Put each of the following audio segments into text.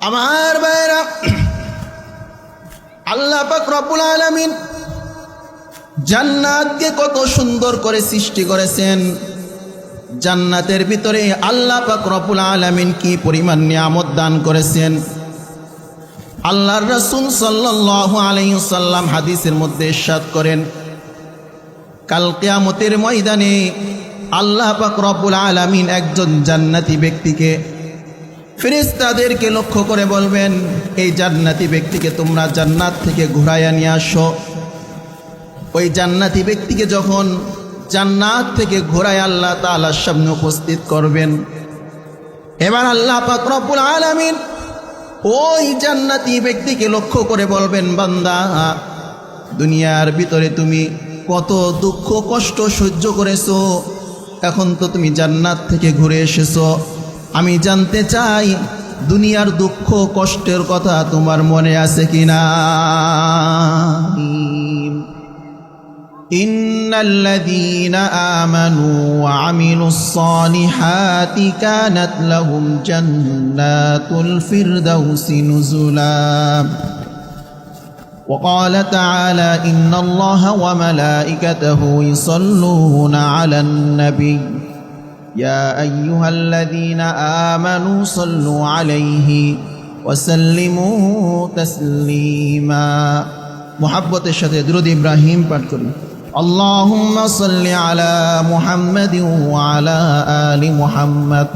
আমার ভাইরা, আল্লাহ পাক রব্বুল আলামিন জান্নাতকে কত সুন্দর করে সৃষ্টি করেছেন। জান্নাতের ভিতরে আল্লাহ পাক রব্বুল আলামিন কি পরিমাণ নিয়ামত দান করেছেন। আল্লাহর রাসূল সাল্লাল্লাহু আলাইহি ওয়াসাল্লাম হাদিসের মধ্যে ইরশাদ করেন, কাল কিয়ামতের ময়দানে আল্লাহ পাক রব্বুল আলামিন একজন জান্নাতি ব্যক্তিকে ফেরেশতাদেরকে লক্ষ্য করে বলবেন, এই জান্নাতি ব্যক্তিকে তোমরা জান্নাত থেকে ঘুরাইয়া নিয়ে আসো। ওই জান্নাতি ব্যক্তিকে যখন জান্নাত থেকে ঘোরায় আল্লাহ তাআলার সামনে উপস্থিত করবেন, এবার আল্লাহ পাক রব্বুল আলামিন ওই জান্নাতি ব্যক্তিকে লক্ষ্য করে বলবেন, বান্দা, দুনিয়ার ভিতরে তুমি কত দুঃখ কষ্ট সহ্য করেছো, এখন তো তুমি জান্নাত থেকে ঘুরে এসেছো। আমি জানতে চাই দুনিয়ার দুঃখ কষ্টের কথা তোমার মনে আছে কিনা। ইন্নাল্লাযীনা আমানু ওয়া আমিলুস সালিহাতি কানাত লাহুম জান্নাতুল ফিরদাউসি নুজুলা। وقال تعالى إن الله وملائكته يصلون على النبي يا أيها الذين آمنوا صلوا عليه وسلموا تسليما। محبت الشهد درود إبراهيم পাঠ করি। اللهم صل على محمد وعلى آل محمد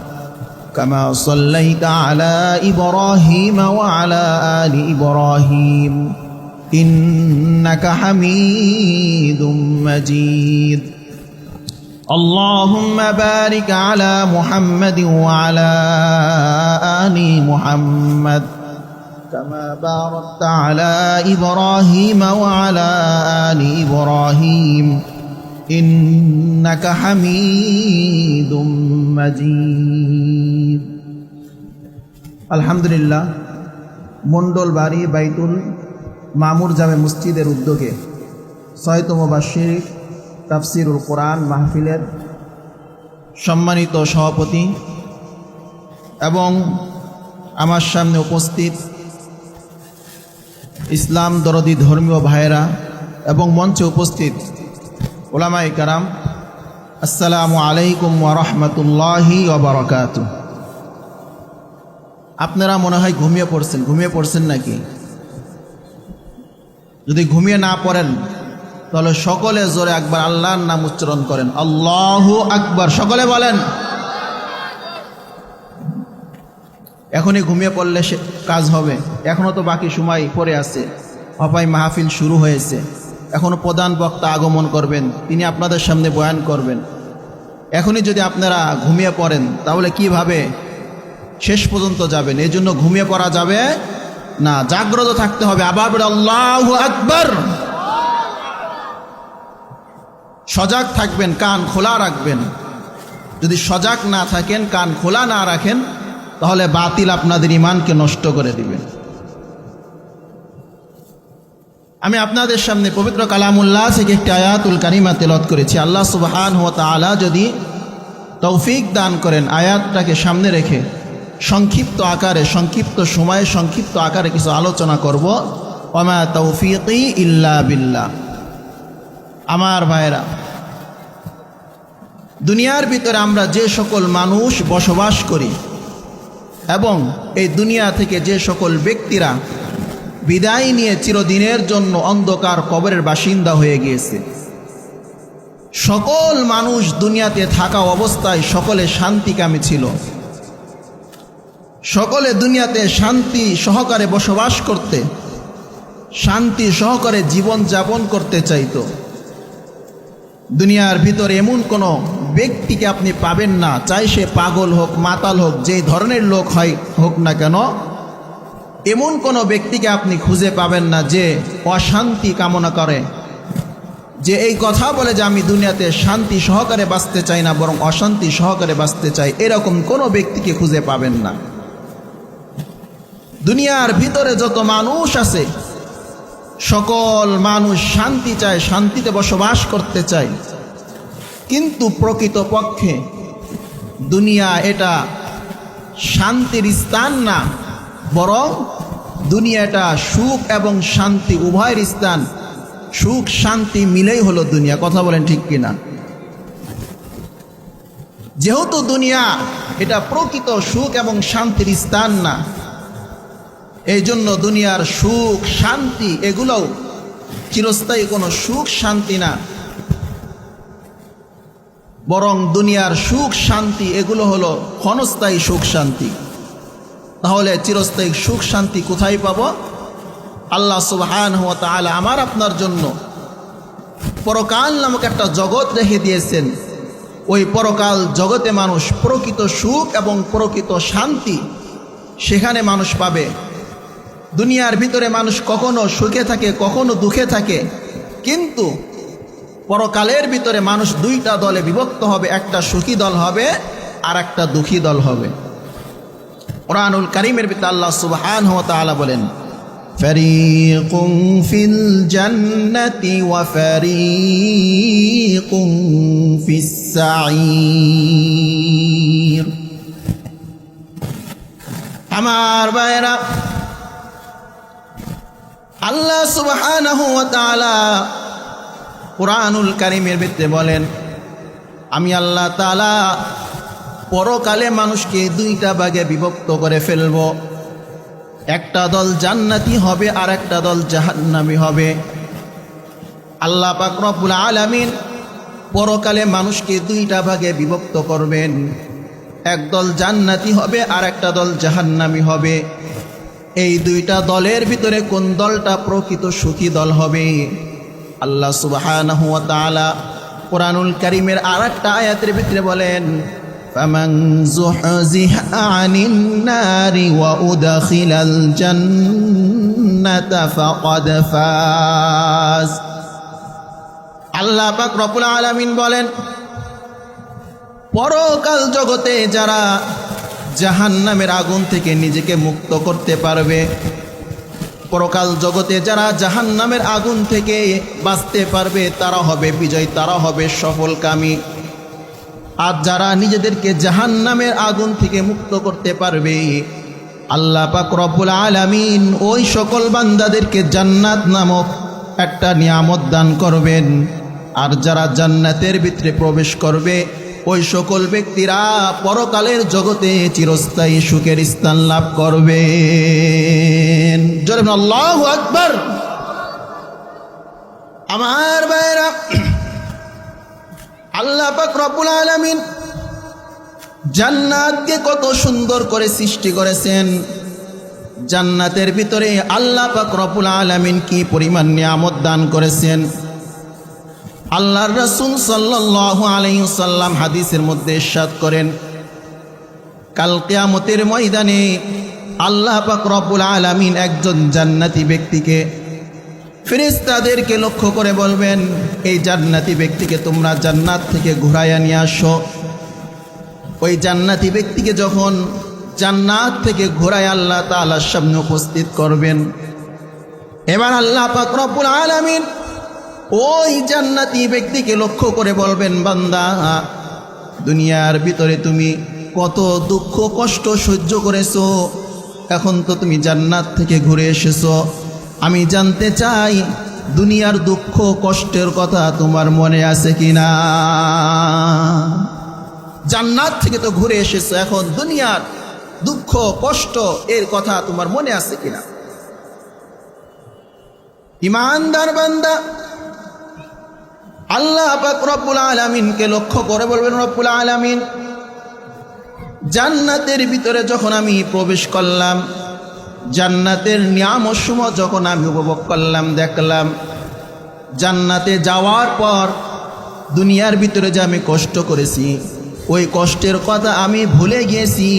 كما صليت على إبراهيم وعلى آل إبراهيم إنك حميد مجيد। اللهم بارك على محمد وعلى آل محمد كما باركت على إبراهيم وعلى آل إبراهيم إنك حميد مجيد। الحمد لله মন্ডল বাড়ি বাইতুল মামুর জামে মসজিদের উদ্যোগে ৬তম বার্ষিক তাফসিরুল কোরআন মাহফিলের সম্মানিত সভাপতি এবং আমার সামনে উপস্থিত ইসলাম দরদি ধর্মীয় ভাইয়েরা এবং মঞ্চে উপস্থিত উলামায়ে কেরাম, আসসালামু আলাইকুম ওয়া রাহমাতুল্লাহি ওয়া বারাকাতুহু। আপনারা মনে হয় ঘুমিয়ে পড়ছেন নাকি? যদি ঘুমিয়ে না পড়েন তাহলে সকলে জোরে একবার আল্লাহর নাম উচ্চারণ করেন, আল্লাহু আকবার। সকলে বলেন। এখনই ঘুমিয়ে পড়লে সে কাজ হবে? এখনও তো বাকি সময় পড়ে আছে। অপায় মাহফিল শুরু হয়েছে, এখনও প্রধান বক্তা আগমন করবেন, তিনি আপনাদের সামনে বয়ান করবেন। এখনই যদি আপনারা ঘুমিয়ে পড়েন তাহলে কিভাবে শেষ পর্যন্ত যাবেন? এই জন্য ঘুমিয়ে পড়া যাবে না, জাগ্রত থাকতে হবে। আবার বলে আল্লাহু আকবার। সজাগ থাকবেন, কান খোলা রাখবেন। যদি সজাগ না থাকেন, কান খোলা না রাখেন, তাহলে বাতিল আপনাদের ঈমানকে নষ্ট করে দিবে। আমি আপনাদের সামনে পবিত্র কালামুল্লাহ থেকে একটি আয়াতুল কারিমা তেলাওয়াত করেছি। আল্লাহ সুবহানাহু ওয়া তাআলা যদি তৌফিক দান করেন, আয়াতটাকে সামনে রেখে সংক্ষিপ্ত আকারে, সংক্ষিপ্ত সময়ে, সংক্ষিপ্ত আকারে কিছু আলোচনা করব। ওয়ামা তৌফিকি ইল্লা বিল্লাহ। আমার ভাইরা, দুনিয়ার ভিতরে আমরা যে সকল মানুষ বসবাস করি এবং এই দুনিয়া থেকে যে সকল ব্যক্তিরা বিদায় নিয়ে চিরদিনের জন্য অন্ধকার কবরের বাসিন্দা হয়ে গিয়েছে, সকল মানুষ দুনিয়াতে থাকা অবস্থায় সকলে শান্তিকামী ছিল। সকলে দুনিয়াতে শান্তি সহকারে বসবাস করতে, শান্তি সহকারে জীবন যাপন করতে চাইতো। দুনিয়ার ভিতরে এমন কোনো ব্যক্তিকে আপনি পাবেন না, চাই সে পাগল হোক, মাতাল হোক, যে ধরনের লোক হয় হোক না কেন, এমন কোনো ব্যক্তিকে আপনি খুঁজে পাবেন না যে অশান্তি কামনা করে, যে এই কথা বলে যে আমি দুনিয়াতে শান্তি সহকারে বাঁচতে চাই না, বরং অশান্তি সহকারে বাঁচতে চাই। এরকম কোনো ব্যক্তিকে খুঁজে পাবেন না। দুনিয়ার ভিতরে যত মানুষ আছে, সকল মানুষ শান্তি চায়, শান্তিতে বসবাস করতে চায়। কিন্তু প্রকৃতপক্ষে দুনিয়া এটা শান্তির স্থান না, বরং দুনিয়াটা সুখ এবং শান্তি উভয়ের স্থান। সুখ শান্তি মিলেই হলো দুনিয়া। কথা বলেন ঠিক কিনা? যেহেতু দুনিয়া এটা প্রকৃত সুখ এবং শান্তির স্থান না, এই জন্য দুনিয়ার সুখ শান্তি এগুলোও চিরস্থায়ী কোনো সুখ শান্তি না, বরং দুনিয়ার সুখ শান্তি এগুলো হলো ক্ষণস্থায়ী সুখ শান্তি। তাহলে চিরস্থায়ী সুখ শান্তি কোথায় পাব? আল্লাহ সুবহানাহু ওয়া তাআলা আমার আপনার জন্য পরকাল নামক একটা জগৎ রেখে দিয়েছেন। ওই পরকাল জগতে মানুষ প্রকৃত সুখ এবং প্রকৃত শান্তি সেখানে মানুষ পাবে। দুনিয়ার ভিতরে মানুষ কখনো সুখে থাকে, কখনো দুঃখে থাকে, কিন্তু পরকালের ভিতরে মানুষ দুইটা দলে বিভক্ত হবে। একটা সুখী দল হবে আর একটা দুঃখী দল হবে। কুরআনুল কারীমের ভিতরে আল্লাহ সুবহানাহু ওয়া তাআলা বলেন, ফারীকুন ফিল জান্নাতি ওয়া ফারীকুন ফিস সাঈর। আমার ভাইরা, আল্লাহ সুবহানাহু ওয়া তাআলা কুরআনুল কারীমের ভিতরে বলেন, আমি আল্লাহ তাআলা পরকালে মানুষকে দুইটা ভাগে বিভক্ত করে ফেলব। একটা দল জান্নাতি হবে আর একটা দল জাহান্নামী হবে। আল্লাহ পাক রব্বুল আলামিন পরকালে মানুষকে দুইটা ভাগে বিভক্ত করবেন। এক দল জান্নাতি হবে আর একটা দল জাহান্নামী হবে। এই দুইটা দলের ভিতরে কোন দলটা প্রকৃত সুখী দল হবে? আল্লাহ সুবহানাহু ওয়া তাআলা কুরআনুল কারীমের আরেকটা আয়াতের ভিতরে বলেন, ফামান যুহজিহা আনিন নারি ওয়া উদখিলাল জান্নাতা ফাকাদ ফাজ। আল্লাহ পাক রব্বুল আলামিন বলেন, পরকাল জগতে যারা জাহান্নামের আগুন থেকে নিজেকে মুক্ত করতে পারবে, পরকাল জগতে যারা জাহান্নামের আগুন থেকে বাঁচতে পারবে, তারা হবে বিজয়, তারা হবে সফলকামী। আর যারা নিজেদেরকে জাহান্নামের আগুন থেকে মুক্ত করতে পারবে, আল্লাহ পাক রব্বুল আলামিন ওই সকল বান্দাদেরকে জান্নাত নামক একটা নিয়ামত দান করবেন। আর যারা জান্নাতের ভিতরে প্রবেশ করবে, ওই সকল ব্যক্তিরা পরকালের জগতে চিরস্থায়ী সুখের স্থান লাভ করবেন। জোরে বলুন আল্লাহু আকবার। আমার ভাইরা, আল্লাহ পাক রব্বুল আলামিন জান্নাতকে কত সুন্দর করে সৃষ্টি করেছেন। জান্নাতের ভিতরে আল্লাহ পাক রব্বুল আলামিন কি পরিমাণ নিয়ামত দান করেছেন। আল্লাহর রাসূল সাল্লাল্লাহু আলাইহি ওয়াসাল্লাম হাদিসের মধ্যে ইরশাদ করেন, কাল কিয়ামতের ময়দানে আল্লাহ পাক রব্বুল আলামিন একজন জান্নাতি ব্যক্তিকে ফেরেশতাদেরকে লক্ষ্য করে বলবেন, এই জান্নাতি ব্যক্তিকে তোমরা জান্নাত থেকে ঘুরাইয়া নিয়ে আসো। ওই জান্নাতি ব্যক্তিকে যখন জান্নাত থেকে ঘুরায় আল্লাহ তাআলার সামনে উপস্থিত করবেন, এবার আল্লাহ পাক রব্বুল আলামিন ওই জান্নাতি ব্যক্তিকে লক্ষ্য করে বলবেন, বান্দা, দুনিয়ার ভিতরে তুমি কত দুঃখ কষ্ট সহ্য করেছো, এখন তো তুমি জান্নাত থেকে ঘুরে এসেছো। আমি জানতে চাই দুনিয়ার দুঃখ কষ্টের কথা তোমার মনে আছে কিনা? জান্নাত থেকে তো ঘুরে এসেছো, এখন দুনিয়ার দুঃখ কষ্ট এর কথা তোমার মনে আছে কিনা? ঈমানদার বান্দা আল্লাহ পাক রব্বুল আলামিনকে লক্ষ্য করে বলবেন, রব্বুল আলামিন, জান্নাতের ভিতরে যখন আমি প্রবেশ করলাম, জান্নাতের নিয়ামত সমূহ যখন আমি উপভোগ করলাম, দেখলাম জান্নাতে যাওয়ার পর দুনিয়ার ভিতরে যে আমি কষ্ট করেছি, ওই কষ্টের কথা আমি ভুলে গিয়েছি।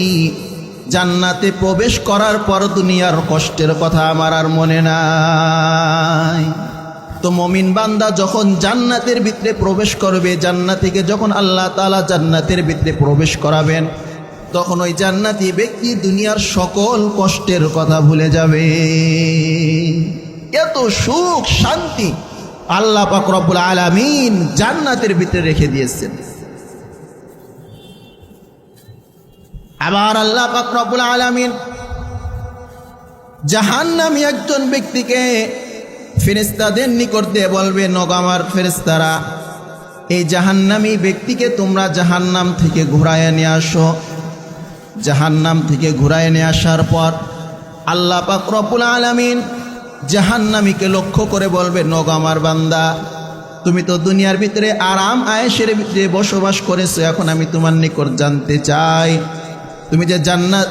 জান্নাতে প্রবেশ করার পর দুনিয়ার কষ্টের কথা আমার আর মনে নাই। তো মুমিন বান্দা যখন জান্নাতের ভিতরে প্রবেশ করবে, জান্নাত থেকে যখন আল্লাহ তাআলা জান্নাতের ভিতরে প্রবেশ করাবেন, তখন ওই জান্নাতি ব্যক্তি দুনিয়ার সকল কষ্টের কথা ভুলে যাবে। এত সুখ শান্তি আল্লাহ পাক রব্বুল আলামিন জান্নাতের ভিতরে রেখে দিয়েছেন। আবার আল্লাহ পাক রব্বুল আলামিন জাহান্নামী একজন ব্যক্তিকে ফেরেশতাদের নিকট দিয়ে বলবে, নগো আমার ফেরেশতারা, এই জাহান্নামী ব্যক্তিকে তোমরা জাহান্নাম থেকে ঘুরায় নিয়ে আসো। জাহান্নাম থেকে ঘুরায় নিয়ে আসার পর আল্লাহ পাক রব্বুল আলামিন জাহান্নামীকে লক্ষ্য করে বলবে, নগো আমার বান্দা, তুমি তো দুনিয়ার ভিতরে আরাম আয়েশের ভিতরে বসবাস করেছো, এখন আমি তোমার নিকট জানতে চাই, তুমি যে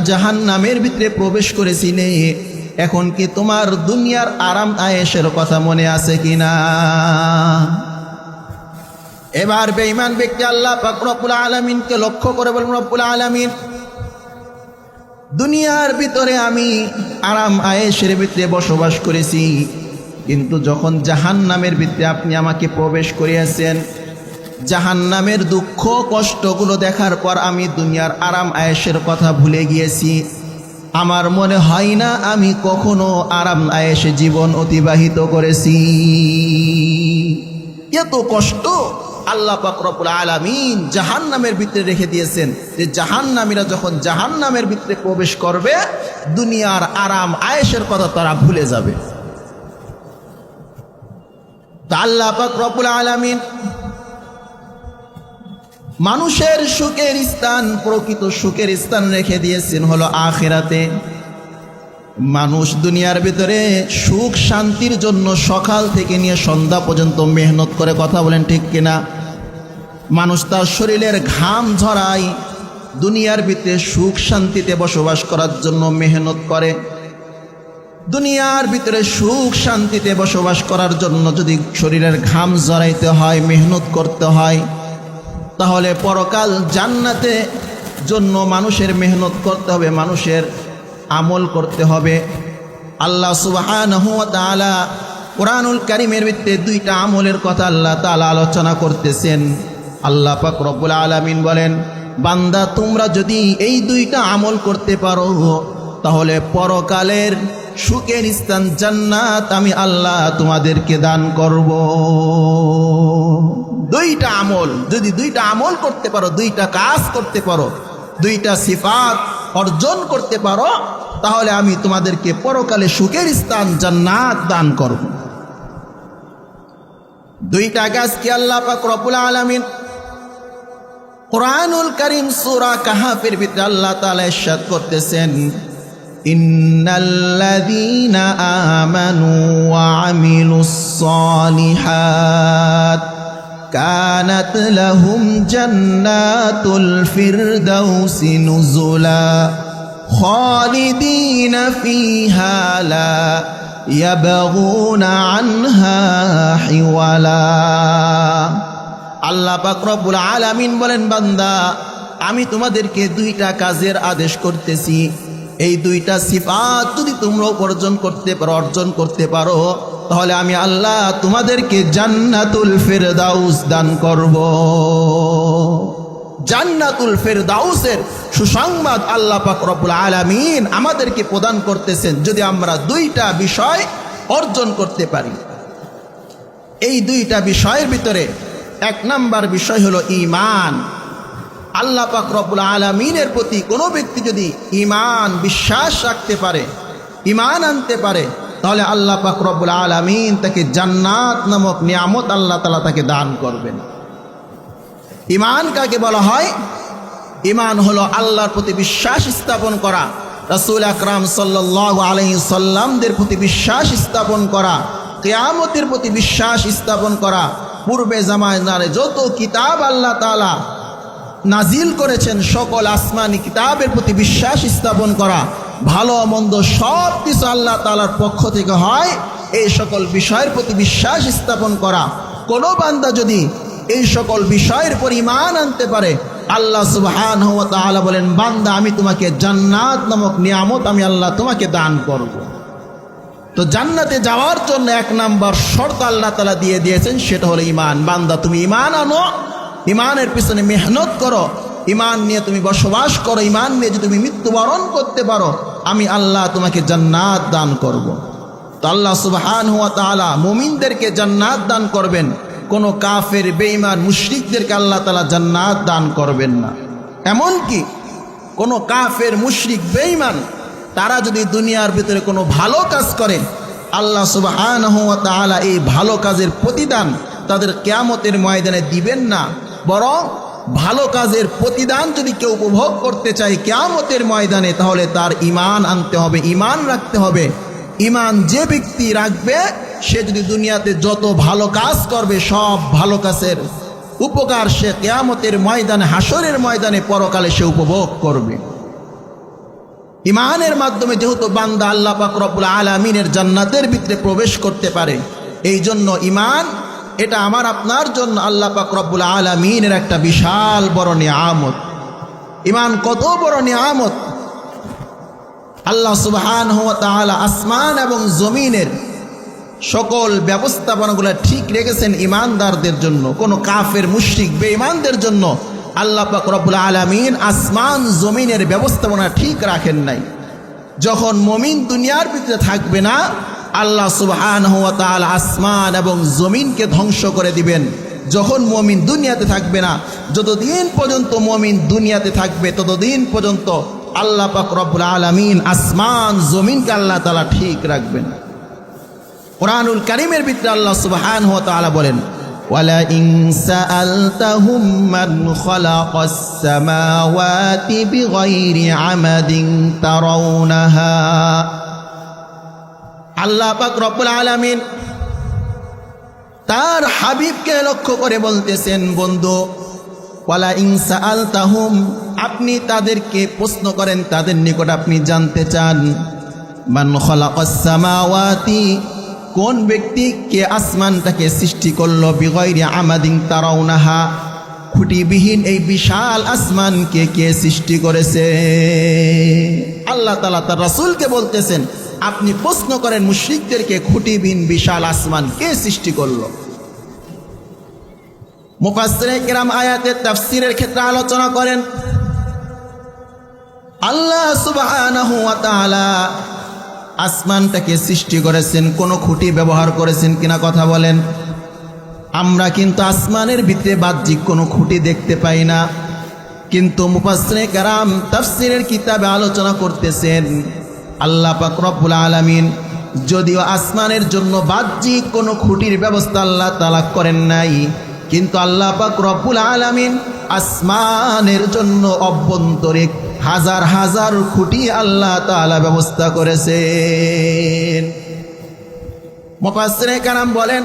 জাহান্নামের ভিতরে প্রবেশ করেছিলে, এখন কি তোমার দুনিয়ার আরাম আয়েশের কথা মনে আছে কিনা? এবার বেঈমান ব্যক্তি আল্লাহ পাক রব্বুল আলামিনকে লক্ষ্য করে বলবেন, রব্বুল আলামিন, দুনিয়ার ভিতরে আমি আরাম আয়েশের ভিতরে বসবাস করেছি, কিন্তু যখন জাহান্নামের ভিতরে আপনি আমাকে প্রবেশ করিয়েছেন, জাহান্নামের দুঃখ কষ্টগুলো দেখার পর আমি দুনিয়ার আরাম আয়েশের কথা ভুলে গিয়েছি। আমার মনে হয় না আমি কখনো আরাম আয়েশে জীবন অতিবাহিত করেছি। এত কষ্ট আল্লাহ পাক রব্বুল আলামিন জাহান্নামের ভিতরে রেখে দিয়েছেন যে জাহান্নামীরা যখন জাহান্নামের ভিতরে প্রবেশ করবে, দুনিয়ার আরাম আয়েশের কথা তারা ভুলে যাবে। তা আল্লাহ পাক রব্বুল আলামিন মানুষের সুখের স্থান, প্রকৃত সুখের স্থান রেখে দিয়েছেন হলো আখিরাতে। মানুষ দুনিয়ার ভিতরে সুখ শান্তির জন্য সকাল থেকে নিয়ে সন্ধ্যা পর্যন্ত মেহনত করে, কথা বলেন ঠিক কিনা? মানুষ তার শরীরের ঘাম ঝরায় দুনিয়ার ভিতরে সুখ শান্তিতে বসবাস করার জন্য মেহনত করে। দুনিয়ার ভিতরে সুখ শান্তিতে বসবাস করার জন্য যদি শরীরের ঘাম ঝরাইতে হয়, মেহনত করতে হয়, তাহলে পরকাল জান্নাতে জন্য মানুষের মেহনত করতে হবে, মানুষের আমল করতে হবে। আল্লাহ সুবহানাহু ওয়া তাআলা কুরআনুল কারীমের ভিতরে দুইটা আমলের কথা আল্লাহ তাআলা আলোচনা করতেছেন। আল্লাহ পাক রব্বুল আলামিন বলেন, বান্দা তোমরা যদি এই দুইটা আমল করতে পারো, তাহলে পরকালের সুখের স্থান জান্নাত আমি আল্লাহ তোমাদেরকে দান করব। দুইটা আমল, যদি দুইটা আমল করতে পারো, দুইটা কাজ করতে পারো, দুইটা সিফাত অর্জন করতে পারো, তাহলে আমি তোমাদেরকে পরকালে সুখের স্থান জান্নাত দান করব। দুইটা কাজ কি? আল্লাহ পাক রব্বুল আলামিন কুরআনুল কারীম সূরা কাহফের ভিতরে আল্লাহ তাআলা ইরশাদ করতেছেন, ইন্নাল্লাযীনা আমানু ওয়া আমিলুস সালিহাত কানাত লাহুম জান্নাতুল ফিরদাউসি নুজুলা খালিদিনা ফিহা লা ইয়াবগুনা আনহা হিওয়ালা। আল্লাহ পাক রব্বুল আলামিন বলেন, বান্দা আমি তোমাদেরকে দুইটা কাজের আদেশ করতেছি, এই দুইটা সিফাত যদি তোমরা অর্জন করতে পারো, তাহলে আমি আল্লাহ তোমাদেরকে জান্নাতুল ফিরদাউস দান করব। জান্নাতুল ফিরদাউসের সুসংবাদ আল্লাহ পাক রব্বুল আলামিন আমাদেরকে প্রদান করতেছেন যদি আমরা দুইটা বিষয় অর্জন করতে পারি। এই দুইটা বিষয়ের ভিতরে এক নাম্বার বিষয় হলো ঈমান। আল্লাহ পাক রব্বুল আলামিনের প্রতি কোনো ব্যক্তি যদি ঈমান বিশ্বাস রাখতে পারে, ঈমান আনতে পারে, তাহলে আল্লাহ পাক রব্বুল আলামিন তাকে জান্নাত নামক নিয়ামত আল্লাহ তাআলা তাকে দান করবেন। ঈমান কাকে বলা হয়? ঈমান হলো আল্লাহর প্রতি বিশ্বাস স্থাপন করা, রাসূল আকরাম সাল্লাল্লাহু আলাইহি সাল্লামদের প্রতি বিশ্বাস স্থাপন করা, কিয়ামতের প্রতি বিশ্বাস স্থাপন করা, পূর্বে জামানার যত কিতাব আল্লাহ তাআলা নাজিল করেছেন সকল আসমানি কিতাবের প্রতি বিশ্বাস স্থাপন করা, ভালো মন্দ সব কিছু আল্লাহ তাআলার পক্ষ থেকে হয়, এই সকল বিষয়ের প্রতি বিশ্বাস স্থাপন করা। কোনো বান্দা যদি এই সকল বিষয়ের উপর ঈমান আনতে পারে, আল্লাহ সুবহানাহু ওয়া তাআলা বলেন, বান্দা আমি তোমাকে জান্নাত নামক নিয়ামত আমি আল্লাহ তোমাকে দান করব। তো জান্নাতে যাওয়ার জন্য এক নাম্বার শর্ত আল্লাহ তাআলা দিয়ে দিয়েছেন, সেটা হলো ঈমান। বান্দা তুমি ঈমান আনো, ঈমানের পিছনে মেহনত করো, ঈমান নিয়ে তুমি বসবাস করো, ঈমান নিয়ে যদি তুমি মৃত্যুবরণ করতে পারো, আমি আল্লাহ তোমাকে জান্নাত দান করব। তো আল্লাহ সুবহানাহু ওয়া তাআলা মুমিনদেরকে জান্নাত দান করবেন, কোনো কাফের বেঈমান মুশরিকদেরকে আল্লাহ তাআলা জান্নাত দান করবেন না। এমনকি কোনো কাফের মুশরিক বেঈমান তারা যদি দুনিয়ার ভিতরে কোনো ভালো কাজ করে, আল্লাহ সুবহানাহু ওয়া তাআলা এই ভালো কাজের প্রতিদান তাদের কিয়ামতের ময়দানে দিবেন না, বরং ভালো কাজের প্রতিদান যদি কেউ উপভোগ করতে চায় কিয়ামতের ময়দানে, তাহলে তার ঈমান আনতে হবে, ঈমান রাখতে হবে। ঈমান যে ব্যক্তি রাখবে, সে যদি দুনিয়াতে যত ভালো কাজ করবে, সব ভালো কাজের উপকার সে কিয়ামতের ময়দানে, হাসরের ময়দানে, পরকালে সে উপভোগ করবে। ঈমানের মাধ্যমে যেহেতু বান্দা আল্লাহ পাক রব্বুল আলামিনের জান্নাতের ভিতরে প্রবেশ করতে পারে, এই জন্য ঈমান এটা আমার আপনার জন্য আল্লাহ পাক রব্বুল আলামিনের একটা বিশাল বড় নিয়ামত। ঈমান কত বড় নিয়ামত! আল্লাহ সুবহানাহু ওয়া তাআলা আসমান এবং জমিনের সকল ব্যবস্থাপনাগুলো ঠিক রেখেছেন ঈমানদারদের জন্য। কোনো কাফের মুশরিক বেঈমানদের জন্য আল্লাহ পাক রব্বুল আলামিন আসমান জমিনের ব্যবস্থাপনা ঠিক রাখেন নাই। যখন মুমিন দুনিয়ার ভিতরে থাকবে না, আল্লাহ সুবহানাহু ওয়া তাআলা আসমান এবং জমিনকে ধ্বংস করে দিবেন। যখন মুমিন দুনিয়াতে থাকবে না, যতদিন পর্যন্ত মুমিন দুনিয়াতে থাকবে, ততদিন পর্যন্ত আল্লাহ পাক রব্বুল আলামিন আসমান জমিনকে আল্লাহ তাআলা ঠিক রাখবেন। কুরআনুল কারীমের ভিতরে আল্লাহ সুবহানাহু ওয়া তাআলা বলেন, ওয়ালা ইন সাআলতাহুম মান খালাকাস সামাওয়াতি বিগাইরি আমাদিন তারাউনাহা। আল্লাহ পাক রব্বুল আলামিন তার হাবিবকে লক্ষ্য করে বলতেছেন, বন্ধু, ওয়ালা ইন সাআলতাহুম, আপনি তাদেরকে প্রশ্ন করেন, তাদের নিকট আপনি জানতে চান, মান খালাকাস সামাওয়াতি, কোন ব্যক্তি কে আসমানটাকে সৃষ্টি করলো, বিগাইরি আমাদিন তারাউনাহা, খুঁটিবিহীন এই বিশাল আসমানকে কে সৃষ্টি করেছে? আল্লাহ তাআলা তার রাসূলকে বলতেছেন, আপনি প্রশ্ন করেন মুশরিকদেরকে, খুঁটিবিহীন বিশাল আসমান কে সৃষ্টি করলো? মুফাসসিরে কিরাম আয়াতের তাফসীরের ক্ষেত্রে আলোচনা করেন, আল্লাহ সুবহানাহু ওয়া তাআলা আসমানটাকে সৃষ্টি করেছেন, কোনো খুঁটি ব্যবহার করেছেন কিনা কথা বলেন? আমরা কিন্তু আসমানের ভিতরে বাহ্যিক কোনো খুঁটি দেখতে পাই না, কিন্তু মুফাসসিরে কিরাম তাফসীরের কিতাবে আলোচনা করতেছেন, আল্লাহ পাক রব্বুল আলামিন যদিও আসমানের জন্য বাহ্যিক কোনো খুঁটির ব্যবস্থা আল্লাহ তাআলা করেন নাই, কিন্তু আল্লাহ পাক রব্বুল আলামিন আসমানের জন্য অভ্যন্তরিক হাজার হাজার খুঁটি আল্লাহ তাআলা ব্যবস্থা করেছেন। মুফাসসিরে কেরাম বলেন,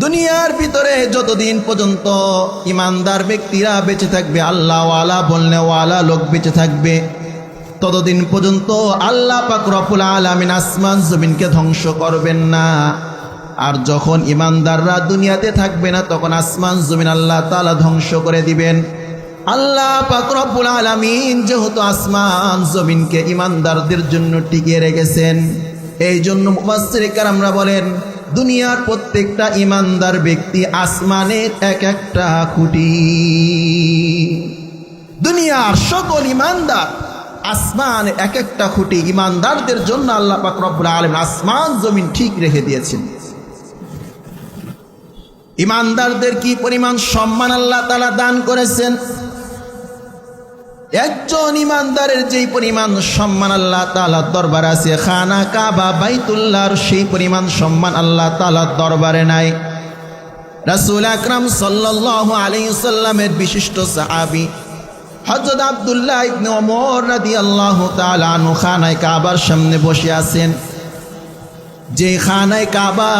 দুনিয়ার ভিতরে যতদিন পর্যন্ত ইমানদার ব্যক্তিরা বেঁচে থাকবে, আল্লাহওয়ালা বলনেওয়ালা লোক বেঁচে থাকবে, ততদিন পর্যন্ত আল্লাহ পাক রব্বুল আলামিন আসমান জমিনকে ধ্বংস করবেন না। আর যখন ইমানদাররা দুনিয়াতে থাকবে না, তখন আসমান জমিন আল্লাহ তাআলা ধ্বংস করে দিবেন। আল্লাহ পাক রব্বুল আলামিন যেহেতু আসমান জমিনকে ইমানদারদের জন্য টিকিয়ে রেখেছেন, এই জন্য মুফাসসিরে কেরামরা বলেন, দুনিয়ার প্রত্যেকটা ইমানদার ব্যক্তি আসমানের এক একটা খুঁটি। দুনিয়ার সকল ইমানদার আসমান এক একটা খুঁটি, ইমানদারদের জন্য আল্লাহ পাক রব্বুল আলামিন আসমান জমিন ঠিক রেখে দিয়েছেন। ইমানদারদের কি পরিমাণ সম্মান আল্লাহ তাআলা দান করেছেন! একজন ইমানদারের যেই পরিমাণ সম্মান আল্লাহ তাআলার দরবারে আছে, খানা কাবা বাইতুল্লাহর সেই পরিমাণ সম্মান আল্লাহ তাআলার দরবারে নাই। রাসূল আকরাম সাল্লাল্লাহু আলাইহি ওয়াসাল্লামের বিশিষ্ট সাহাবী হযরত আব্দুল্লাহ ইবনে ওমর রাদিয়াল্লাহু তাআলা আনহু খানায়ে কাবার সামনে বসে আছেন। যে খানায়ে কাবা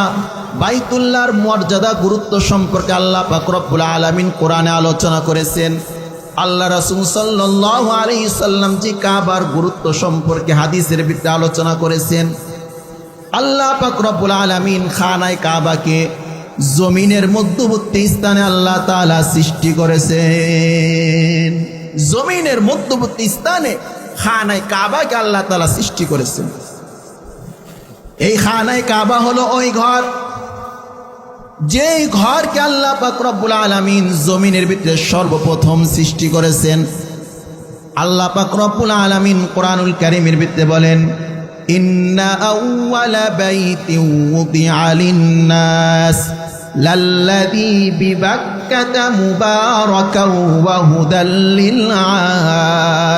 বাইতুল্লাহর মর্যাদা গুরুত্ব সম্পর্কে আল্লাহ পাক রব্বুল আলামিন কোরআনে আলোচনা করেছেন। আল্লাহ রাসূল সাল্লাল্লাহু আলাইহি সাল্লাম যে কাবার গুরুত্ব সম্পর্কে হাদিসের ভিতরে আলোচনা করেছেন। আল্লাহ পাক রব্বুল আলামিন খানায়ে কাবাকে জমিনের মধ্যবর্তী স্থানে আল্লাহ তাআলা সৃষ্টি করেছেন। জমিনের মধ্যবর্তী স্থানে খানায়ে কাবাকে আল্লাহ তাআলা সৃষ্টি করেছেন। এই খানায়ে কাবা হলো ওই ঘর, যেই ঘরকে আল্লাহ পাক রব্বুল আলামিন জমিনের ভিতরে সর্বপ্রথম সৃষ্টি করেছেন। আল্লাহ পাক রব্বুল আলামিন কোরআনুল কারীমের ভিতরে বলেন, ইন্না আউওয়ালা বাইতিন উদিআ লিন-নাস লাল্লাযী বিবাক্কাতা মুবারাকান ওয়া হুদাল লিল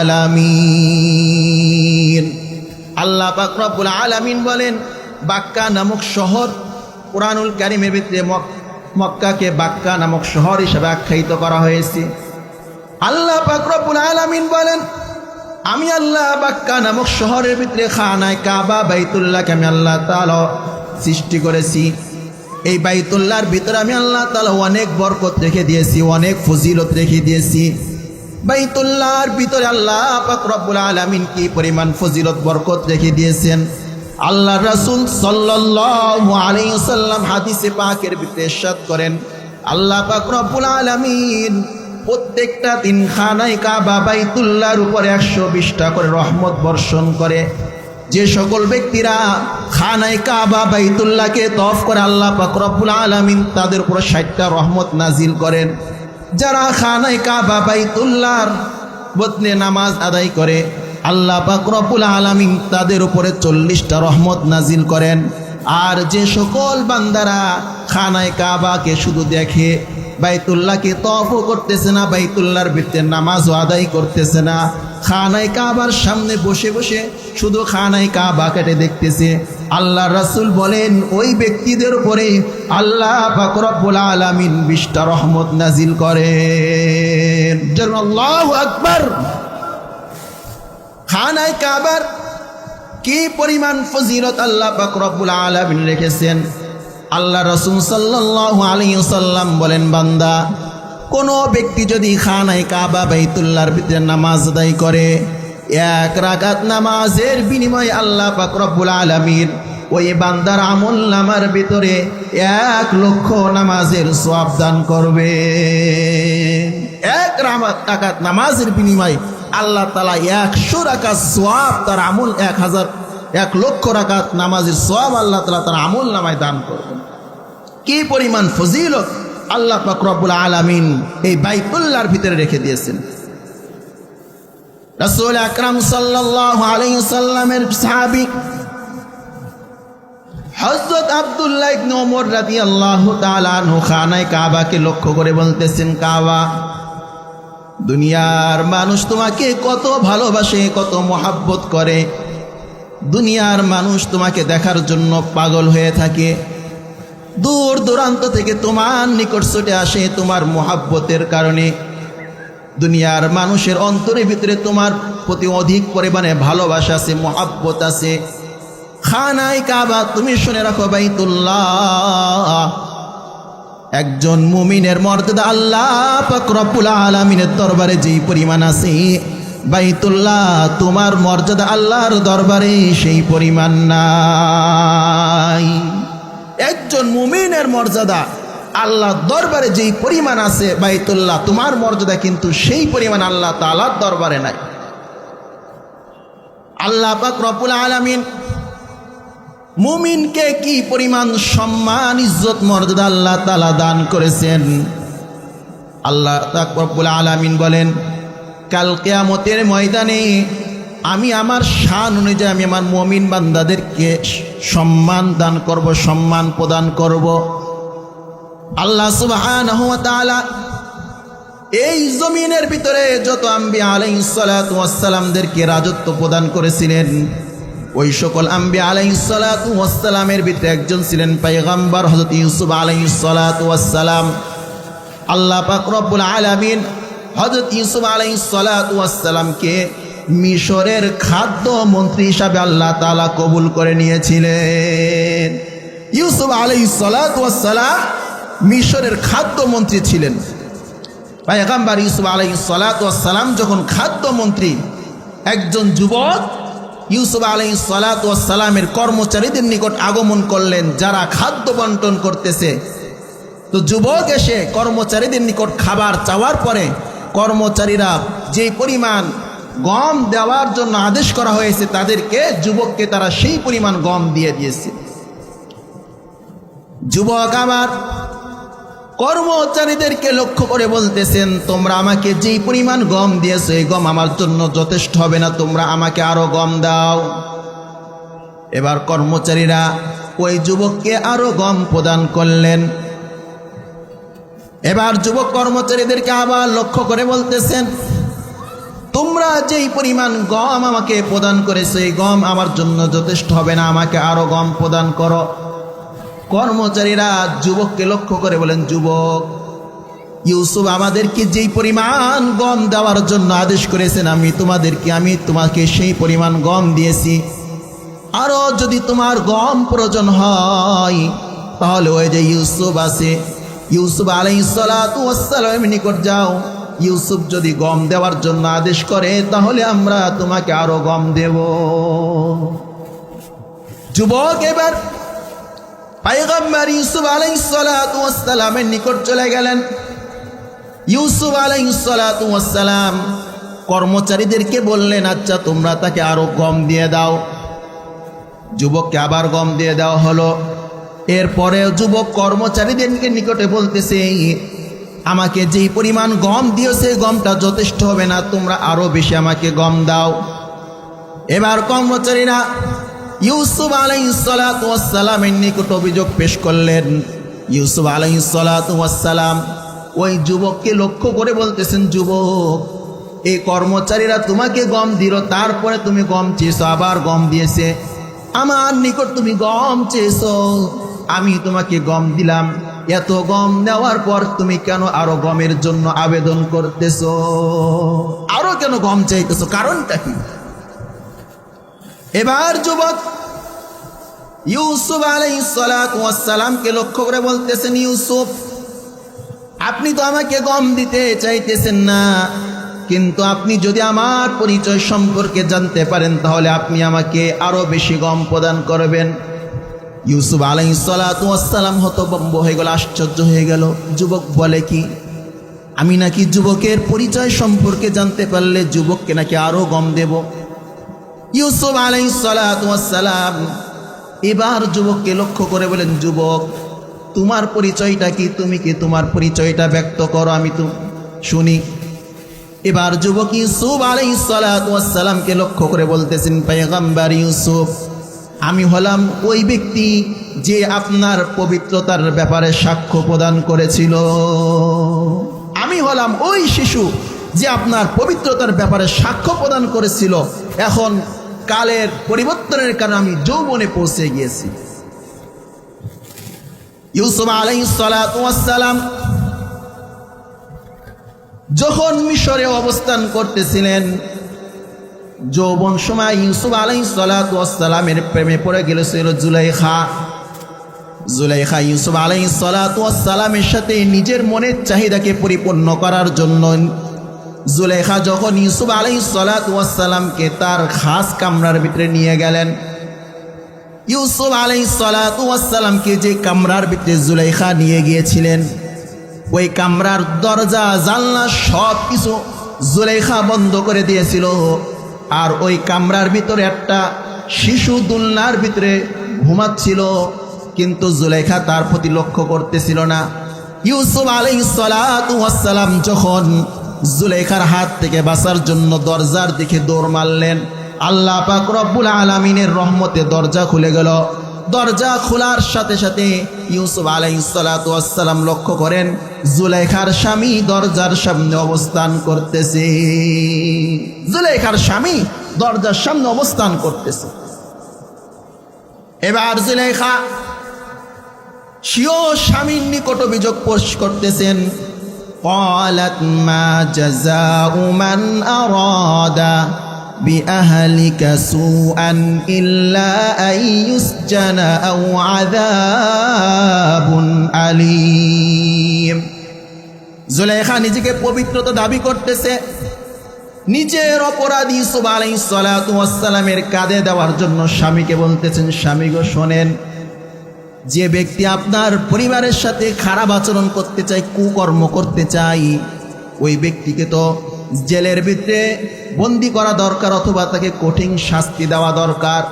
আলামিন। আল্লাহ পাক রব্বুল আলামিন বলেন, বাক্কা নামক শহর, কুরআনুল কারীমের ভিতরে মক্কাকে বাক্কা নামক শহর হিসেবে আখ্যায়িত করা হয়েছে। আল্লাহ পাক রব্বুল আলামিন বলেন, আমি আল্লাহ বাক্কা নামক শহরের ভিতরে খানায় কাবা বাইতুল্লাহকে আমি আল্লাহ তাআলা সৃষ্টি করেছি। এই বাইতুল্লাহর ভিতরে আমি আল্লাহ তাআলা অনেক বরকত রেখে দিয়েছি, অনেক ফজিলত রেখে দিয়েছি। বাইতুল্লাহর ভিতরে আল্লাহ পাক রব্বুল আলামিন কি পরিমাণ ফজিলত বরকত রেখে দিয়েছেন, আল্লাহ রাসূল সাল্লাল্লাহু আলাইহি ওয়াসাল্লাম হাদিসে পাকের ভিতরে ইরশাদ করেন, আল্লাহ পাক রব্বুল আলামিন প্রত্যেকটা দিন খানায় কাবা বাইতুল্লাহর উপরে 120টা করে রহমত বর্ষণ করে। যে সকল ব্যক্তিরা খানায় কাবা বাইতুল্লাহকে তওয়াফ করে আল্লাহ পাক রব্বুল আলামিন তাদের উপর 60টা রহমত নাজিল করেন। যারা খানায় কাবা বাইতুল্লাহর বদনে নামাজ আদায় করে আল্লাহ পাক রব্বুল আলামিন তাদের উপরে 40টা রহমত নাজিল করেন। আর যে সকল বান্দারা খানায় কাবাকে শুধু দেখে, বাইতুল্লাহকে তওয়াফও করতেছে না, বাইতুল্লাহর ভিতরে নামাজও আদায় করতেছে না, খানায় কাবার সামনে বসে বসে শুধু খানায় কাবা কেটে দেখতেছে, আল্লাহ রাসূল বলেন ওই ব্যক্তিদের উপরে আল্লাহ পাক রব্বুল আলামিন 20টা রহমত নাজিল করেন। আল্লাহু আকবার। খানায় কাবার কি পরিমাণ ফজিলত আল্লাহ পাক রব্বুল আলামিন রেখেছেন। আল্লাহ রাসূল সাল্লাল্লাহু আলাইহি ওয়াসাল্লাম বলেন, বান্দা কোন ব্যক্তি যদি খানায় কাবা বাইতুল্লাহর ভিতরে নামাজ আদায় করে, 1 রাকাত নামাজের বিনিময়ে আল্লাহ পাক রব্বুল আলামিন ওই বান্দার আমল নামার ভিতরে 1 লক্ষ নামাজের সওয়াব দান করবে। 1 রাকাত নামাজের বিনিময়ে আল্লাহ তাআলা 100 রাকাত সওয়াব, তার আমল 1 লক্ষ রাকাত নামাজের সওয়াব আল্লাহ তাআলা তার আমল নামায় দান করবেন। কি পরিমাণ ফজিলত আল্লাহ পাক রব্বুল আলামিন এই বাইতুল্লাহর ভিতরে রেখে দিয়েছেন। রাসূল আকরাম সাল্লাল্লাহু আলাইহি ওয়াসাল্লামের সাহাবী হযরত আব্দুল্লাহ ইবনে ওমর রাদিয়াল্লাহু তাআলা আনহু খানায় কাবাকে লক্ষ্য করে বলতেছেন, কাবা, দুনিয়ার মানুষ তোমাকে কত ভালোবাসে, কত মহব্বত করে, দুনিয়ার মানুষ তোমাকে দেখার জন্য পাগল হয়ে থাকে, দূর দূরান্ত থেকে তোমার নিকট ছুটে আসে তোমার মহব্বতের কারণে। দুনিয়ার মানুষের অন্তরের ভিতরে তোমার প্রতি অধিক পরিমাণে ভালোবাসা আছে, মহব্বত আছে। খানায় কাবা তুমি শুনে রাখো, বাইতুল্লাহ একজন মুমিনের মর্যাদা আল্লাহ পাক রব্বুল আলামিনের দরবারে যেই পরিমাণ আছে, বাইতুল্লাহ তোমার মর্যাদা আল্লাহর দরবারে সেই পরিমাণ নাই। একজন মুমিনের মর্যাদা আল্লাহর দরবারে যেই পরিমাণ আছে, বাইতুল্লাহ তোমার মর্যাদা কিন্তু সেই পরিমাণ আল্লাহ তাআলার দরবারে নাই। আল্লাহ পাক রব্বুল আলামিন মুমিনকে কি পরিমাণ সম্মান, ইজ্জত, মর্যাদা আল্লাহ তাআলা দান করেছেন। আল্লাহ পাক রব্বুল আলামিন বলেন, কাল কিয়ামতের ময়দানে আমি আমার শান অনুযায়ী আমি আমার মুমিন বান্দাদেরকে সম্মান দান করব, সম্মান প্রদান করব। আল্লাহ সুবহানাহু ওয়া তাআলা এই জমিনের ভিতরে যত আম্বিয়া আলাইহিস সালাতু ওয়াস সালামদেরকে রাজত্ব প্রদান করেছিলেন, ওই সকল আম্বিয়া আলাইহিস সালাতু ওয়াস সালামের ভিতরে একজন ছিলেন পয়গম্বর হযরত ইউসুফ আলাইহিস সালাতু ওয়াস সালাম। আল্লাহ পাক রব্বুল আলামিন হযরত ইউসুফ আলাইহিস সালাতু ওয়াস সালামকে মিশরের খাদ্য মন্ত্রী হিসাবে আল্লাহ তাআলা কবুল করে নিয়েছিলেন। ইউসুফ আলাইহিস সালাতু ওয়াস সালাম মিশরের খাদ্য মন্ত্রী ছিলেন। পয়গম্বর ইউসুফ আলাইহিস সালাতু ওয়াস সালাম যখন খাদ্য মন্ত্রী, একজন যুবক ইউসুফ আলাইহিস সালাতু ওয়াস সালামের কর্মচারীদের নিকট আগমন করলেন, যারা খাদ্য বন্টন করতেছে। তো যুবক এসে কর্মচারীদের নিকট খাবার চাওয়ার পরে কর্মচারীরা যে পরিমাণ গম দেওয়ার জন্য আদেশ করা হয়েছে তাদেরকে, যুবককে তারা সেই পরিমাণ গম দিয়ে দিয়েছে। যুবক আবার কর্মচারীদেরকে লক্ষ্য করে বলতেছেন, তোমরা আমাকে যেই পরিমাণ গম দিয়েছো এই গম আমার জন্য যথেষ্ট হবে না, তোমরা আমাকে আরো গম দাও। এবার কর্মচারীরা ওই যুবককে আরো গম প্রদান করলেন। এবার যুবক কর্মচারীদেরকে আবার লক্ষ্য করে বলতেছেন, তোমরা যেই পরিমাণ গম আমাকে প্রদান করেছো এই গম আমার জন্য যথেষ্ট হবে না, আমাকে আরো গম প্রদান করো। কর্মচারীরা যুবককে লক্ষ্য করে বলেন, যুবক, ইউসুফ আমাদেরকে যেই পরিমাণ গম দেওয়ার জন্য আদেশ করেছেন আমি তোমাকে সেই পরিমাণ গম দিয়েছি। আরো যদি তোমার গম প্রয়োজন হয় তাহলে ওই যে ইউসুফ আছে, ইউসুফ আলাইহিস সালাতু ওয়াস সালামের নিকট যাও। ইউসুফ যদি গম দেওয়ার জন্য আদেশ করে তাহলে আমরা তোমাকে আরো গম দেব। যুবক এবার পয়গম্বর ইউসুফ আলাইহিস সালাতু ওয়াস সালামের নিকট চলে গেলেন। ইউসুফ আলাইহিস সালাতু ওয়াস সালাম কর্মচারীদেরকে বললেন, আচ্ছা তোমরা তাকে আরো গম দিয়ে দাও। যুবককে আবার গম দিয়ে দেওয়া হলো। এরপরে যুবক কর্মচারীদেরকে নিকটে বলতেছে, আমাকে যেই পরিমাণ গম দিয়েছে গমটা যথেষ্ট হবে না, তোমরা আরো বেশি আমাকে গম দাও। এবার কর্মচারীরা ইউসুফ আলাইহিস সালাতু ওয়াস সালামের নিকট অভিযোগ পেশ করলেন। ইউসুফ আলাইহিস সালাতু ওয়াস সালাম ওই যুবককে লক্ষ্য করে বলতেছেন, যুবক, এই কর্মচারীরা তোমাকে গম দিল, তারপরে তুমি গম চেয়েছো, আবার গম দিয়েছে। আমার নিকট তুমি গম চেয়েছো, আমি তোমাকে গম দিলাম। এত গম নেওয়ার পর তুমি কেন আরো গমের জন্য আবেদন করতেছো? আরো কেন গম চাইতেছো? কারণটা কি? এবার যুবক ইউসুফ আলাইহিস সালাতু ওয়াস সালামকে লক্ষ্য করে বলতেছেন, ইউসুফ, আপনি তো আমাকে গম দিতে চাইতেছেন না, কিন্তু আপনি যদি আমার পরিচয় সম্পর্কে জানতে পারেন তাহলে আপনি আমাকে আরো বেশি গম প্রদান করবেন। ইউসুফ আলাইহিস সালাতু ওয়াস সালাম হতভম্ব হয়ে গেল, আশ্চর্য হয়ে গেল। যুবক বলে কি, আমি নাকি যুবকের পরিচয় সম্পর্কে জানতে পারলে যুবককে নাকি আরো গম দেব? ইউসুফ আলাইহিস সালাতু ওয়াস সালাম এবার যুবককে লক্ষ্য করে বলেন, যুবক, তোমার পরিচয়টা কি? তুমি কি তোমার পরিচয়টা ব্যক্ত করো, আমি তো শুনি। এবার যুবক ইউসুফ আলাইহিস সালাতু ওয়াস সালামকে লক্ষ্য করে বলতেছেন, পয়গম্বর ইউসুফ, আমি হলাম ওই ব্যক্তি যে আপনার পবিত্রতার ব্যাপারে সাক্ষ্য প্রদান করেছিল। আমি হলাম ওই শিশু যে আপনার পবিত্রতার ব্যাপারে সাক্ষ্য প্রদান করেছিল। এখন কালের পরিবর্তনের কারণে আমি যৌবনে পৌঁছে গিয়েছি। ইউসুফ আলাইহিস সালাতু ওয়াস সালাম যখন মিশরে অবস্থান করতেছিলেন, যৌবন সময় ইউসুফ আলাইহিস সালাতু ওয়াস সালামের প্রেমে পড়ে গেছিল জুলাইখা। জুলাইখা ইউসুফ আলাইহিস সালাতু ওয়াস সালামের সাথে নিজের মনের চাহিদাকে পরিপূর্ণ করার জন্য জুলাইখা যখন ইউসুফ আলাইহিস সালাতু ওয়াস সালামকে তার খাস কামরার ভিতরে নিয়ে গেলেন, ইউসুফ আলাইহিস সালাতু ওয়াস সালামকে যে কামরার ভিতরে জুলাইখা নিয়ে গিয়েছিলেন, ওই কামরার দরজা জানলা সব কিছু জুলাইখা বন্ধ করে দিয়েছিল। আর ওই কামরার ভিতরে একটা শিশু দুলনার ভিতরে ঘুমাচ্ছিল, কিন্তু জুলাইখা তার প্রতি লক্ষ্য করতেছিল না। ইউসুফ আলাইহিস সালাতু ওয়াস সালাম যখন জুলাইখার হাত থেকে বাঁচার জন্য দরজার দিকে দৌড় মারলেন, আল্লাহ পাক রব্বুল আলামিনের রহমতে দরজা খুলে গেল। দরজা খোলার সাথে সাথে ইউসুফ আলাইহিস সালাতু ওয়াস সালাম লক্ষ্য করেন জুলাইখার স্বামী দরজার সামনে অবস্থান করতেছে। জুলাইখার স্বামী দরজার সামনে অবস্থান করতেছে। এবার জুলাইখা স্বীয় স্বামীর নিকট অভিযোগ পেশ করতেছেন, قالت ما جزاء من أراد بأهلك سوءا إلا أن يسجن أو عذاب أليم। জুলাইখা নিজেকে পবিত্রতা দাবি করতেছে, নিজের অপরাধ ইউসুফ আলাইহিস সালাতু ওয়াস সালামের কাঁধে দেওয়ার জন্য স্বামীকে বলতেছেন, স্বামী গো শোনেন, যে ব্যক্তি আপনার পরিবারের সাথে খারাপ আচরণ করতে চায়, কুকর্ম করতে চায়, ওই ব্যক্তিকে তো জেলের ভিতরে বন্দি করা দরকার, অথবা তাকে কঠিন শাস্তি দেওয়া দরকার।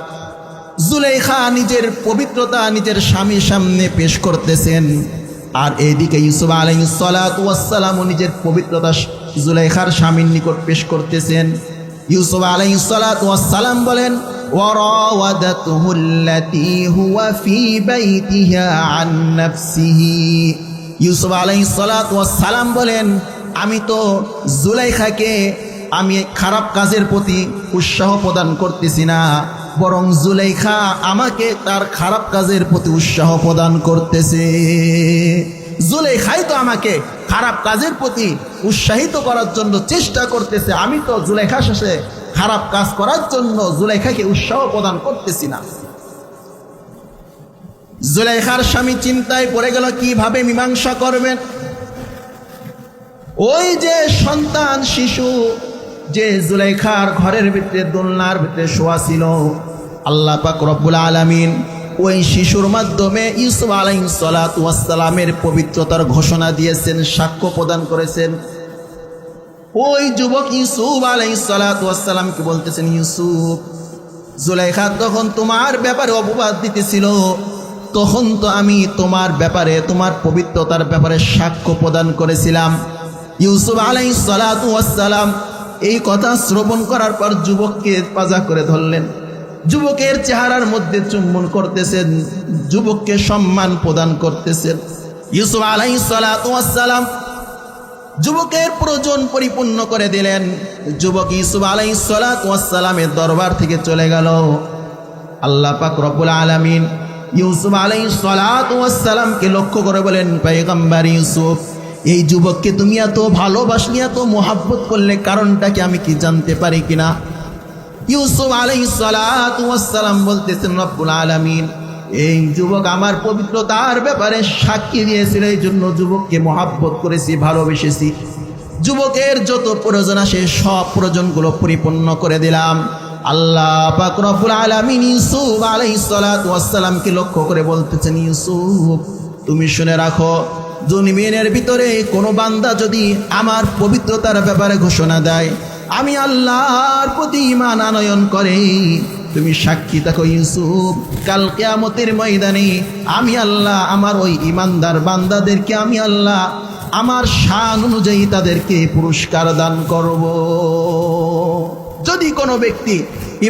জুলাইখা নিজের পবিত্রতা নিজের স্বামীর সামনে পেশ করতেছেন, আর এইদিকে ইউসুফ আলাইহিস সালাতু ওয়াস সালাম নিজের পবিত্রতা জুলাইখার স্বামীর নিকট পেশ করতেছেন। ইউসুফ আলাইহিস সালাতু ওয়াস সালাম বলেন, وراودته التي هو في بيتها عن نفسه। ইউসুফ আলাইহিস সালাতু ওয়াস সালাম বলেন, আমি তো জুলাইখাকে আমি খারাপ কাজের প্রতি উৎসাহ প্রদান করতেছি না, বরং জুলাইখা আমাকে তার খারাপ কাজের প্রতি উৎসাহ প্রদান করতেছে। জুলাইখাই তো আমাকে খারাপ কাজের প্রতি উৎসাহিত করার জন্য চেষ্টা করতেছে, আমি তো জুলাইখার সাথে খারাপ কাজ করার জন্য জুলাইখাকে উৎসাহ প্রদান করতেছি না। জুলাইখার স্বামী চিন্তায় পড়ে গেল কিভাবে মীমাংসা করবেন। ওই যে সন্তান শিশু যে জুলাইখার ঘরের ভিতরে দোলনার ভিতরে শোয়া ছিল, আল্লাহ পাক রব্বুল আলামিন ওই শিশুর মাধ্যমে ইউসুফ আলাইহিস সালাতু ওয়াস সালামের পবিত্রতার ঘোষণা দিয়েছেন, সাক্ষ্য প্রদান করেছেন। ওই যুবক ইউসুফ আলাইহিস সালাতু ওয়াস সালামকে বলতেছেন, ইউসুফ, জুলাইখা তখন তোমার ব্যাপারে অপবাদ দিতেছিল, তখন তো আমি তোমার ব্যাপারে, তোমার পবিত্রতার ব্যাপারে সাক্ষ্য প্রদান করেছিলাম। ইউসুফ আলাইহিস সালাতু ওয়াস সালাম এই কথা শ্রবণ করার পর যুবককে পাজা করে ধরলেন, যুবকের চেহারার মধ্যে চুম্বন করতেছেন, যুবককে সম্মান প্রদান করতেছেন। ইউসুফ আলাইহিস সালাতু ওয়াস সালাম যুবকের প্রয়োজন পরিপূর্ণ করে দিলেন। যুবক ইউসুফ আলাইহিস সালাতু ওয়াস সালামের দরবার থেকে চলে গেল। আল্লাহ পাক রব্বুল আলামিন ইউসুফ আলাইহিস সালাতু ওয়াস সালামকে লক্ষ্য করে বলেন, পয়গম্বর ইউসুফ, এই যুবককে তুমি এত ভালোবাসলে, এত মোহাব্বত করলে, কারণটা কি আমি কি জানতে পারি কিনা? ইউসুফ আলাইহিস সালাতু ওয়াস সালাম বলতেছেন, রব্বুল আলামিন এই যুবক আমার পবিত্রতার ব্যাপারে সাক্ষী দিয়েছিল, এই জন্য যুবককে মোহাব্বত করেছি, ভালোবেসেছি। যুবকের যত প্রয়োজন আসে সব প্রয়োজনগুলো পরিপূর্ণ করে দিলাম। আল্লাহ পাক রব্বুল আলামিন ইউসুফ আলাইহিস সালাতু ওয়াস সালামকে লক্ষ্য করে বলতেছেন, ইউসুফ, তুমি শুনে রাখো, জমিনের ভিতরে কোনো বান্দা যদি আমার পবিত্রতার ব্যাপারে ঘোষণা দেয়, আমি আল্লাহর প্রতি ঈমান আনয়ন করে, তুমি সাক্ষী থাকো ইউসুফ, কাল কিয়ামতের ময়দানে আমি আল্লাহ আমার ওই ঈমানদার বান্দাদেরকে আমি আল্লাহ আমার শান অনুযায়ী তাদেরকে পুরস্কার দান করব। যদি কোনো ব্যক্তি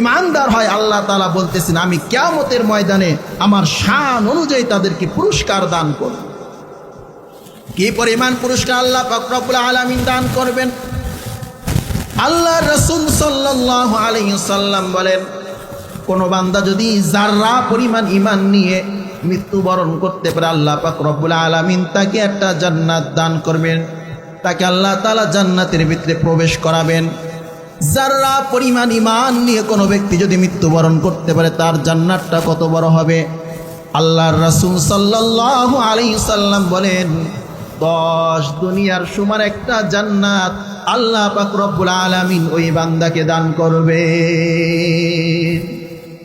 ঈমানদার হয়, আল্লাহ তাআলা বলতেছেন আমি কিয়ামতের ময়দানে আমার শান অনুযায়ী তাদেরকে পুরস্কার দান করব। কি পরিমাণ পুরস্কার আল্লাহ পাক রব্বুল আলামিন দান করবেন? আল্লাহ রাসূল সাল্লাল্লাহু আলাইহি ওয়াসাল্লাম বলেন, কোন বান্দা যদি যাররা পরিমাণ ঈমান নিয়ে মৃত্যুবরণ করতে পারে, আল্লাহ পাক রব্বুল আলামিন তাকে একটা জান্নাত দান করবেন, তাকে আল্লাহ তাআলা জান্নাতের ভিতরে প্রবেশ করাবেন। যাররা পরিমাণ ঈমান নিয়ে কোনো ব্যক্তি যদি মৃত্যুবরণ করতে পারে, তার জান্নাতটা কত বড় হবে? আল্লাহর রাসূল সাল্লাল্লাহু আলাইহি ওয়াসাল্লাম বলেন, 10 দুনিয়ার সমান একটা জান্নাত আল্লাহ পাক রব্বুল আলামিন ওই বান্দাকে দান করবে।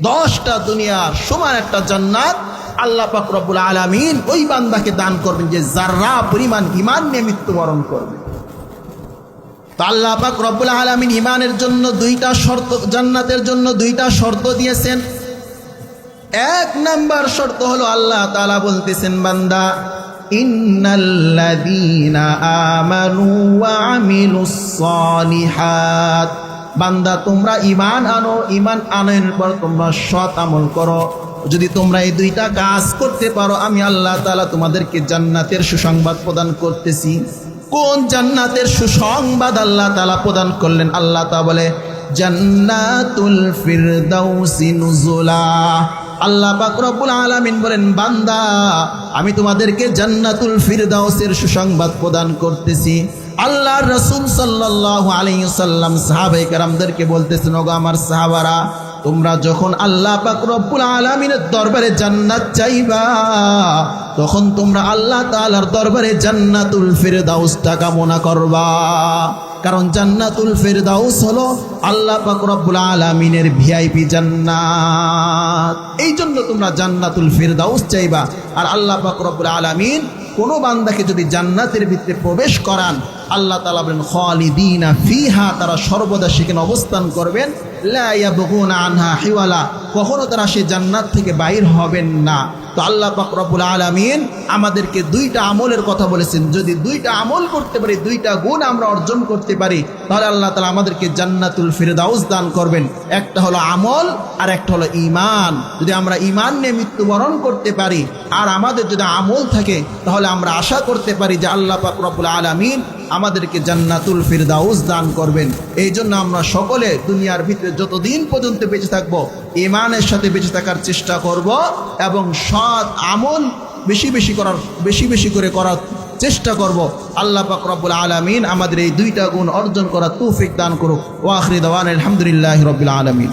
10টা দুনিয়ার সমান একটা জান্নাত আল্লাহ পাক রব্বুল আলামিন ওই বান্দাকে দান করবেন যে যাররা পরিমাণ ঈমান নিয়ে মৃত্যুবরণ করবে। তো আল্লাহ পাক রব্বুল আলামিন ঈমানের জন্য 2টা শর্ত, জান্নাতের জন্য 2টা শর্ত দিয়েছেন। 1 নাম্বার শর্ত হলো আল্লাহ তাআলা বলতেছেন, বান্দা ইন্নাল্লাযীনা আমানু ওয়া আমিলুস সালিহাত, বান্দা তোমরা ঈমান আনো, ঈমান আনার পর তোমরা সৎ আমল করো। যদি তোমরা এই 2টা কাজ করতে পারো, আমি আল্লাহ তাআলা তোমাদেরকে জান্নাতের সুসংবাদ প্রদান করতেছি। কোন জান্নাতের সুসংবাদ আল্লাহ তাআলা প্রদান করলেন? আল্লাহ তাআলা বলে, জান্নাতুল ফিরদাউসি নুজুলা। আল্লাহ পাক রব্বুল আলামিন বলেন, বান্দা আমি তোমাদেরকে জান্নাতুল ফিরদাউসের সুসংবাদ প্রদান করতেছি। আল্লাহর রাসূল সাল্লাল্লাহু আলাইহি ওয়াসাল্লাম সাহাবায়ে কেরামদেরকে বলতেছেন, ওগো আমার সাহাবারা, তোমরা যখন আল্লাহ পাক রব্বুল আলামিনের দরবারে জান্নাত চাইবা, তখন তোমরা আল্লাহ তাআলার দরবারে জান্নাতুল ফিরদাউসটা কামনা করবা। কারণ জান্নাতুল ফিরদাউস হলো আল্লাহ পাক রব্বুল আলামিনের ভিআইপি জান্নাত। এই জন্য তোমরা জান্নাতুল ফিরদাউস চাইবা। আর আল্লাহ পাক রব্বুল আলামিন কোনো বান্দাকে যদি জান্নাতের ভিতরে প্রবেশ করান, আল্লাহ তাআলা বলেন, খালিদিনা ফিহা, তারা সর্বদা সেখানে অবস্থান করবেন, লা ইয়াবগুনা আনহা হিওয়ালা, কখনো তারা সেই জান্নাত থেকে বাইর হবেন না। তো আল্লাহ পাক রব্বুল আলামিন আমাদেরকে 2টা আমলের কথা বলেছেন। যদি 2টা আমল করতে পারি, 2টা গুণ আমরা অর্জন করতে পারি, তাহলে আল্লাহ তাআলা আমাদেরকে জান্নাতুল ফিরদাউস দান করবেন। একটা হলো আমল আর একটা হলো ঈমান। যদি আমরা ঈমান নিয়ে মৃত্যুবরণ করতে পারি আর আমাদের যদি আমল থাকে, তাহলে আমরা আশা করতে পারি যে আল্লাহ পাক রব্বুল আলামিন আমাদেরকে জান্নাতুল ফিরদাউস দান করবেন। এই জন্য আমরা সকলে দুনিয়ার ভিতরে যতদিন পর্যন্ত বেঁচে থাকবো ঈমানের সাথে বেঁচে থাকার চেষ্টা করব এবং সৎ আমল বেশি বেশি করে করার চেষ্টা করব। আল্লাহ পাক রব্বুল আলামিন আমাদের এই দুইটা গুণ অর্জন করার তৌফিক দান করুক। ওয়া আখিরু দাওয়ানা আলহামদুলিল্লাহি রাব্বিল আলামিন।